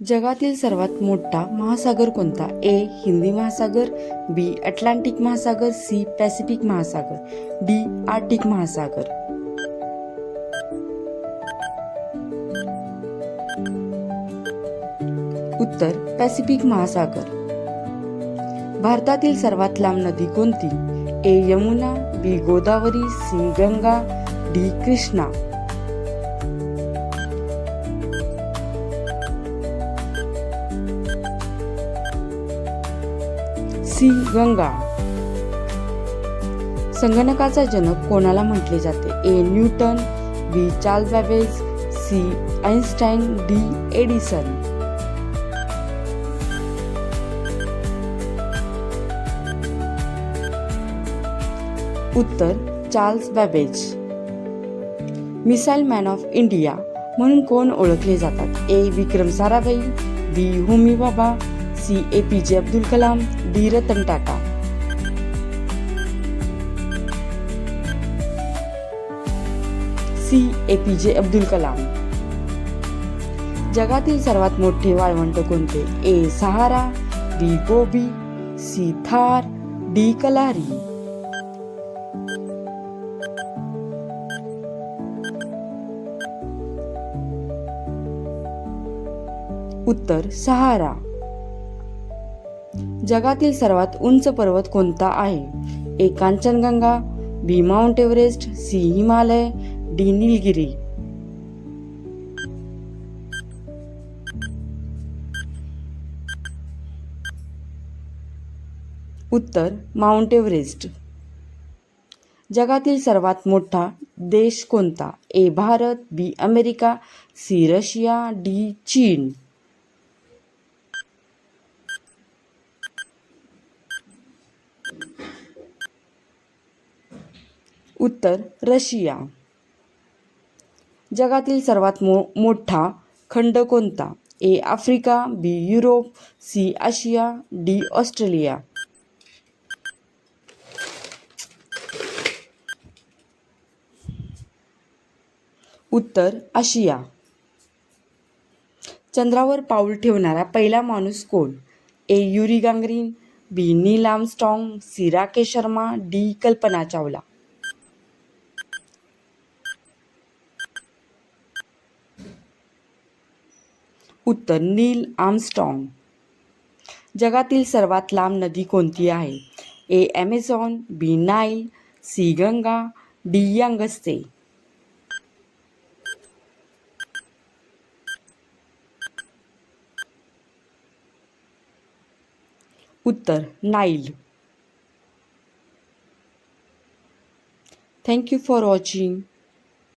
जगातील सर्वात मोठा महासागर कोणता? ए. हिंदी महासागर, बी. अटलांटिक महासागर, सी. पॅसिफिक महासागर, डी. आर्क्टिक महासागर. उत्तर पॅसिफिक महासागर. भारतातील सर्वात लांब नदी कोणती? A. Yamuna, B. Godavari, C. Ganga, D. Krishna. C. Ganga. संगणकाचा जनक कोणाला म्हटले जाते? A. Newton, B. Charles Babbage, C. Einstein, D. Edison. उत्तर Charles Babbage. Missile man of India म्हणून कोण ओळखले जातात? A. Vikram Sarabhai, B. Homi Bhabha, C. APJ Abdul Kalam, D. Ratan Tata. C. APJ Abdul Kalam. जगातील सर्वात मोठे वाळवंट कोणते? A. Sahara, B. Gobi, C. Thar, D. Kalahari. उत्तर सहारा. जगातील सर्वात उंच पर्वत कोणता आहे? A. Kanchenjunga, B. Mount Everest, C. Himalaya, D. Nilgiri. उत्तर माउंट एव्हरेस्ट. जगातील सर्वात मोठा देश कोणता? A. Bharat, B. America, C. Russia, D. चीन. उत्तर रशिया. जगातील सर्वात मोठा खंड कोणता? A. Africa, B. Europe, C. Asia, D. Australia. उत्तर आशिया. चंद्रावर पाऊल ठेवणारा पहिला माणूस कोण? A. Yuri Gagarin, B. Neil Armstrong, C. Rakesh Sharma, D. Kalpana Chawla. उत्तर नील आर्मस्ट्रॉंग. जगातील सर्वात लांब नदी कोणती आहे? A. Amazon, B. Nile, C. Ganga, D. Yangtze. उत्तर Nile. Thank you for watching.